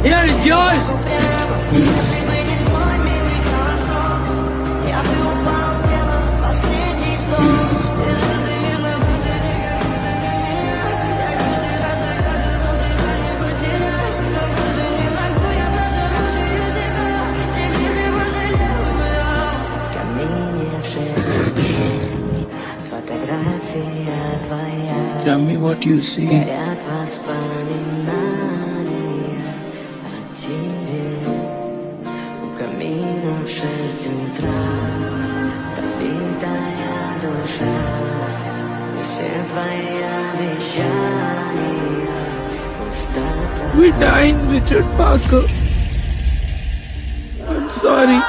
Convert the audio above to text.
Here, it's yours. Tell me what you see. Горят воспоминания о тебе. У камина в 6 утра разбитая душа. И все твои обещания пустота. We're dying, Richard Parker. I'm sorry.